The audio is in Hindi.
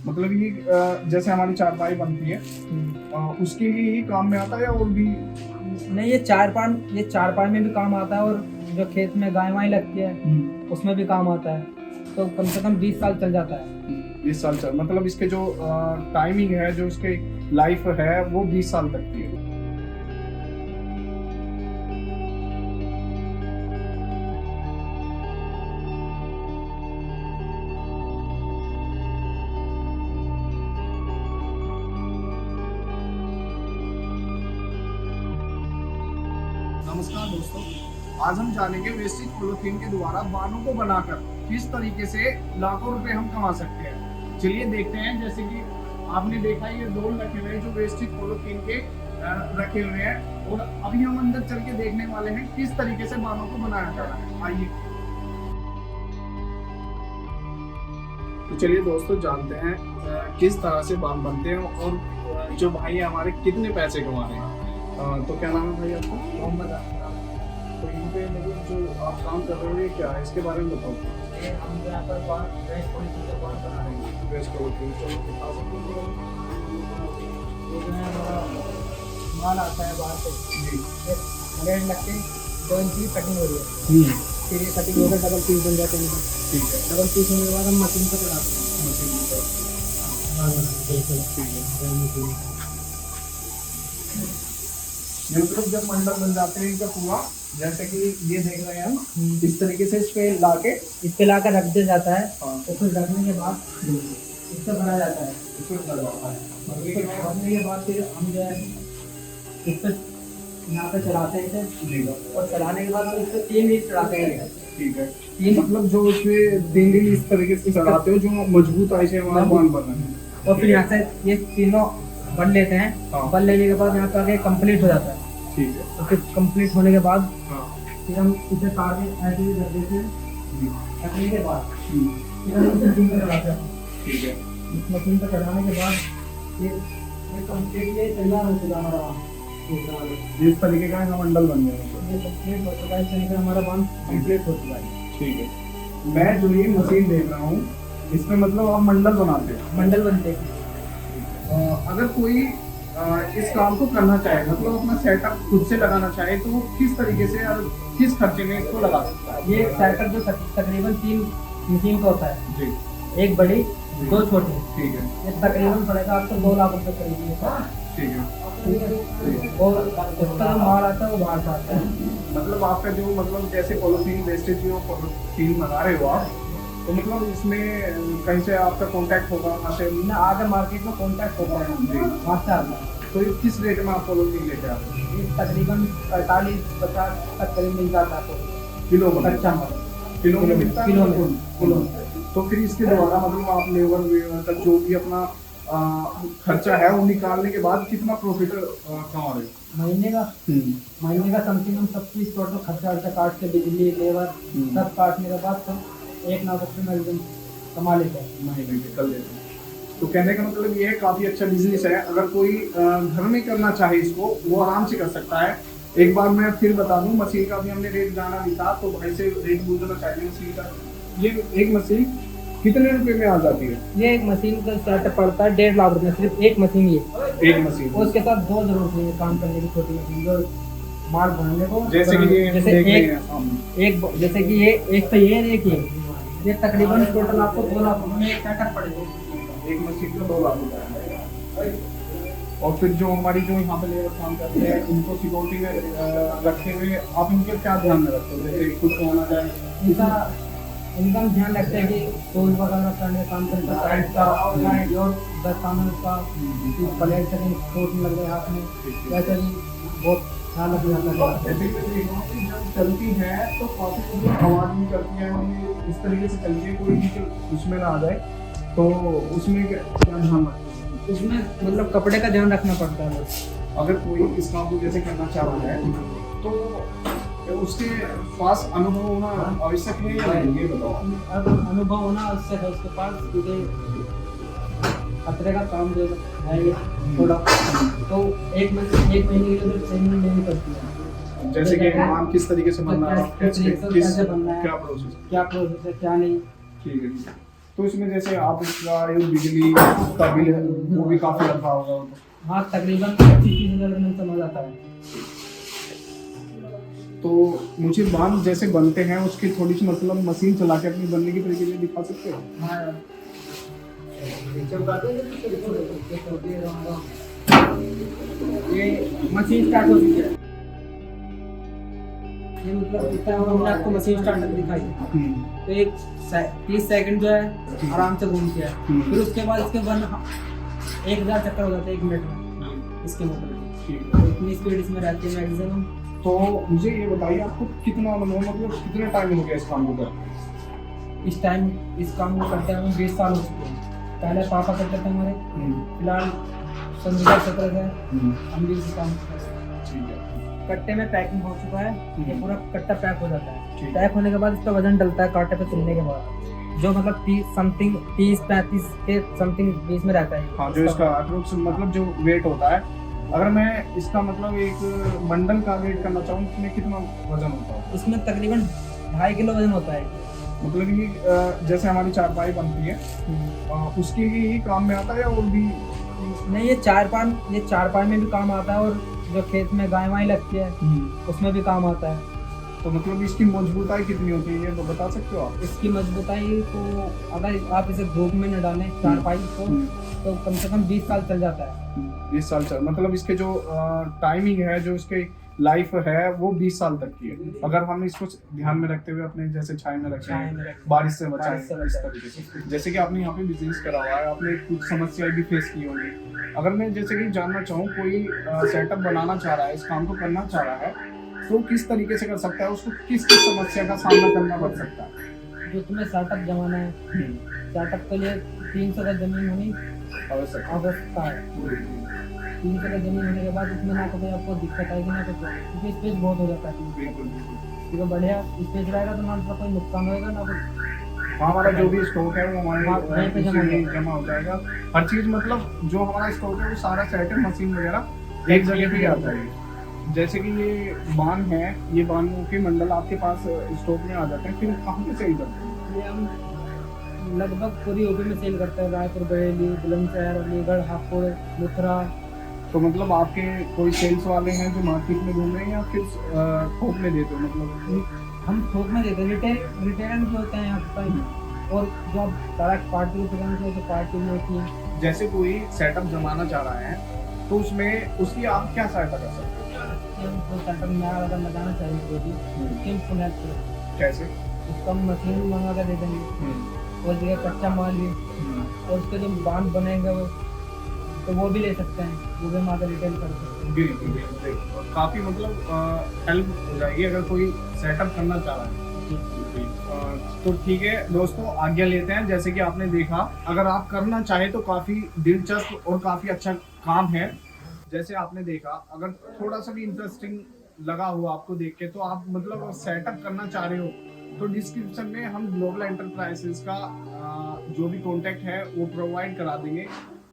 मतलब ये जैसे हमारी चारपाई बनती है उसके लिए ही काम में आता है, और भी? नहीं, ये चारपाई में भी काम आता है, और जो खेत में गाय वाय लगती है उसमें भी काम आता है। तो कम से कम 20 साल चल जाता है। 20 साल चल, मतलब इसके जो टाइमिंग है, जो इसके लाइफ है, वो 20 साल तक की है। नमस्कार दोस्तों, आज हम जानेंगे वेस्टेज पॉलीथीन के द्वारा बालों को बनाकर किस तरीके से लाखों रुपए हम कमा सकते हैं। चलिए देखते हैं। जैसे कि आपने देखा ये रोल रखे हुए हैं जो वेस्टेज पॉलीथीन के रखे हुए हैं, और अभी हम अंदर चल के देखने वाले हैं किस तरीके से बालों को बनाया जा रहा है। आइए तो चलिए दोस्तों जानते हैं किस तरह से बाल बनते हैं, और जो भाई हमारे कितने पैसे कमा रहे हैं। तो क्या नाम है भाई आपका? मोहम्मद। तो यहाँ पे मतलब जो आप काम कर रहे हो ये क्या है, इसके बारे में बताओ। हम यहाँ पर ड्रेस पॉलिसी का बाल बना रहे हैं। ड्रेस पॉलीथीन चलो दिखा सकते हो। ये जो है हमारा माल आता है बाहर से, जी रेड लग के 2 इंच की कटिंग हो रही है। फिर ये कटिंग होकर डबल पीस बन जाते हैं। ठीक है। डबल पीस होने के बाद हम मशीन पर चढ़ाते हैं। मशीन पर। ठीक है। ये मतलब जब मंडल बन जाते हैं इनका पूरा, जैसे कि ये देख रहे हैं हम, इस तरीके से इस पे लाके इस पे लाकर रख दिया जाता है। हाँ। और फिर रखने के बाद इससे भरा जाता है। इसको कर जाता है। भरने के बाद फिर हम जो है इस पर यहाँ पे चढ़ाते हैं इसे, जी और चढ़ाने के बाद इस पर 3 इंच चढ़ाते हैं। ठीक है। तीन मतलब जो इसमें 3 दिन इस तरीके से चढ़ाते हो जो मजबूत ऐसे हमारा बाल बन रहे हैं। और फिर यहाँ से ये तीनों बन लेते हैं। हाँ। बन लेने के बाद यहाँ पे आगे कंप्लीट हो जाता है। ठीक है। और फिर कंप्लीट होने के बाद हाँ। फिर हम इसे काट के ऐसे ही रख देते हैं। जी। रखने के बाद फिर हम इसे मशीन पर चढ़ाते हैं। ठीक है। इस मशीन पर चढ़ाने के बाद ये कंप्लीट ये तैयार हो चुका हमारा इस तरीके का इनका मंडल बन गया। ये कंप्लीट हो चुका है। इस तरीके से हमारा बांध कंप्लीट हो चुका है। ठीक है। मैं जो ये मशीन देख रहा हूँ इसमें मतलब आप मंडल बनाते हैं। मंडल बनते हैं। अगर कोई इस काम को करना चाहे, मतलब अपना सेटअप खुद से लगाना चाहे, तो वो किस तरीके से और किस खर्चे में इसको लगा सकता है? ये सेटअप जो तकरीबन 3 मशीन का होता है। जी। एक बड़ी, 2 छोटी। ठीक है। ये तकरीबन पड़ेगा आपको 2 लाख रुपए करीब ये। ठीक है। ठीक है। और इसका जो माल आता है वो बाहर से आता है। मतलब आपका जो मतलब जैसे पॉलीथीन वेस्टेज जो पॉलीथीन बना रहे हो आप, तो मतलब इसमें कहीं से आपका कांटेक्ट होगा वहाँ से? ना, आगे मार्केट में कॉन्टैक्ट होता है जी। वहाँ से आता है। तो ये किस रेट में आप पॉलीथीन लेके आते हैं? ये तकरीबन 48-50 तक करीब मिल जाता है आपको। किलो में? कच्चा माल किलो में मिलता है? किलो में। किलो में। तो फिर इसके द्वारा मतलब आप लेबर का जो भी अपना खर्चा है वो निकालने के बाद कितना प्रॉफिट कमा रहे हो? महीने का समथिंग हम सब चीज टोटल खर्चा काट के, बिजली, लेबर सब काटने के बाद सब 1 लाख रुपये में एकदम कमा लेते हैं। महीने में कर लेते हैं। तो कहने का मतलब ये है काफी अच्छा बिजनेस है। अगर कोई घर में करना चाहे इसको, वो आराम से कर सकता है। एक बार मैं फिर बता दूं, मशीन का भी हमने रेट जाना भी था, तो भाई से रेट पूछना चाहिए मशीन का। ये एक मशीन कितने रुपए में आ जाती है? ये एक मशीन का सेटअप पड़ता है 1.5 लाख रुपये, सिर्फ एक मशीन। ये एक मशीन, उसके साथ 2 जरूरत नहीं है काम करने की, छोटी मशीन जो माल भरने को। जैसे कि ये जैसे देख रहे एक हैं हम। जैसे कि ये एक तो ये एक ये तकरीबन टोटल आपको 2 लाख रुपये में सेटअप पड़ेगा। एक मशीन का 2 लाख रुपए। और फिर जो हमारी जो यहाँ पे लेबर काम करते हैं उनको सिक्योरिटी में रखते हुए आप इनके क्या ध्यान में रखते हो? जैसे कुछ होना जाए इनका ध्यान रखते हैं कि टोल वगैरह करने काम करते हैं, साइड का और 10 सामान का प्लेट से चोट लग गए हाथ में, वैसे भी बहुत ध्यान रखना जाता है। जैसे कि जब चलती है तो काफी आवाज भी करती है, और इस तरीके से चलती है, कोई भी उसमें ना आ जाए, तो उसमें क्या ध्यान रखते हैं? उसमें मतलब कपड़े का ध्यान रखना पड़ता है। अगर कोई इस काम को जैसे करना चाह रहा है तो उसके पास अनुभव होना आवश्यक है या नहीं, ये बताओ। अगर अनुभव होना आवश्यक है उसके पास, क्योंकि खतरे का काम जो है ये थोड़ा, तो 1 महीने के लिए ट्रेनिंग लेनी पड़ती है। जैसे कि नाम किस तरीके से बनना है, कैसे बनना है, क्या प्रोसेस? क्या प्रोसेस है क्या नहीं। ठीक है। तो इसमें जैसे आप इसका ये बिजली का बिल है वो भी काफी रखा होगा वो तो। हाँ तकरीबन 25-30 हज़ार में समझ आता है। तो मुझे बांध जैसे बनते हैं उसकी थोड़ी सी मतलब मशीन चला के अपनी बनने की तरीके दिखा सकते हो? हाँ ये मशीन स्टार्ट हो चुकी है। ये मतलब इतना हमने आपको मशीन स्टार्ट दिखाई तो एक 30 सेकंड जो है आराम से घूमती है। फिर उसके बाद इसके 1000 चक्कर हो जाते हैं 1 मिनट में इसके मोटर में। तो इतनी स्पीड इसमें रहती है मैक्सिमम। तो मुझे ये बताइए आपको कितना अनुभव मतलब कितना टाइम हो गया इस काम को करते? इस काम को करते हैं 20 साल हो चुके हैं। पहले पापा करते थे हमारे, फिलहाल 2017 से हम भी इस काम को करते हैं। ठीक है। कट्टे में पैकिंग हो चुका है, ये पूरा कट्टा पैक हो जाता है। ठीक। पैक होने के बाद इसका वजन डलता है कांटे पे चलने के बाद, जो मतलब 30-35 के समथिंग बीच में रहता है। हाँ जो इसका अप्रोक्स मतलब जो वेट होता है, अगर मैं इसका मतलब एक बंडल का वेट करना चाहूँ इसमें कितना वजन होता है? इसमें तकरीबन 2.5 किलो वजन होता है। मतलब कि जैसे हमारी चारपाई बनती है उसके लिए ही काम में आता है और भी? नहीं, ये चारपाई में भी काम आता है और जो खेत में गाय वाय लगती है उसमें भी काम आता है। तो मतलब इसकी मजबूताई कितनी होती है ये तो बता सकते हो आप? इसकी मजबूताई तो अगर आप इसे धूप में न डालें चारपाई को तो कम से कम 20 साल चल जाता है। 20 साल चल मतलब इसके जो टाइमिंग है जो इसके लाइफ है वो 20 साल तक की है। अगर हम इसको ध्यान में रखते हुए अपने जैसे छाई में रखें, बारिश से बचाएं इस तरीके से। जैसे कि आपने यहाँ पे बिजनेस करा हुआ है, आपने कुछ समस्याएं भी फेस की होंगी। अगर मैं जैसे कि जानना चाहूँ कोई सेटअप बनाना चाह रहा है, इस काम को करना चाह रहा है, तो किस तरीके से कर सकता है, उसको किस किस समस्या का सामना करना पड़ सकता है? जो तुम्हें सेटअप जमाना है, सेटअप के लिए 300 का जमीन होनी आवश्यकता है। 300 का जमीन होने के बाद इसमें ना कोई आपको दिक्कत आएगी ना कुछ, क्योंकि स्पेस बहुत हो जाता है। बिल्कुल। क्योंकि बढ़िया स्पेस रहेगा तो ना तो कोई नुकसान होएगा ना कुछ। हमारा जो भी स्टॉक है वो हमारे वहीं पे जमा हो जाएगा। हर चीज मतलब जो हमारा स्टॉक है वो सारा सेटअप मशीन वगैरह एक जगह पे ही आता है। जैसे कि ये बान है, ये बानों के मंडल आपके पास स्टॉक में आ जाते हैं, फिर कहाँ पे सेल करते हैं? ये हम लगभग पूरी यूपी में सेल करते हैं। रायपुर, बरेली, बुलंदशहर, अलीगढ़, हापुड़, मथुरा। तो मतलब आपके कोई सेल्स वाले हैं जो मार्केट में घूम रहे हैं या फिर थोक में देते हो? मतलब हम थोक में देते हैं, रिटेलर भी होते हैं यहाँ पर। और जो आप डायरेक्ट पार्टी की दुकान से तो पार्टी में होती है। जैसे कोई सेटअप जमाना चाह रहा है तो उसमें उसकी आप क्या सहायता कर सकते हो? तो सेटअप नया अगर लगाना चाहिए तो भी उसकी फुल हेल्प करें। कैसे? उसका हम मशीन मंगा कर दे देंगे और जगह कच्चा माल भी, और उसके जो बांध बनेंगे वो भी ले सकते हैं, वो भी हम आकर रिटेल कर सकते हैं। बिल्कुल काफी मतलब हेल्प हो जाएगी अगर कोई सेटअप करना चाह रहा है। तो ठीक है दोस्तों, आज्ञा लेते हैं। जैसे कि आपने देखा, अगर आप करना चाहे तो काफी दिलचस्प और काफी अच्छा काम है। जैसे आपने देखा, अगर थोड़ा सा भी इंटरेस्टिंग लगा हुआ आपको देख के, तो आप मतलब सेटअप करना चाह रहे हो तो डिस्क्रिप्शन में हम ग्लोबल एंटरप्राइजेस का जो भी कॉन्टेक्ट है वो प्रोवाइड करा देंगे।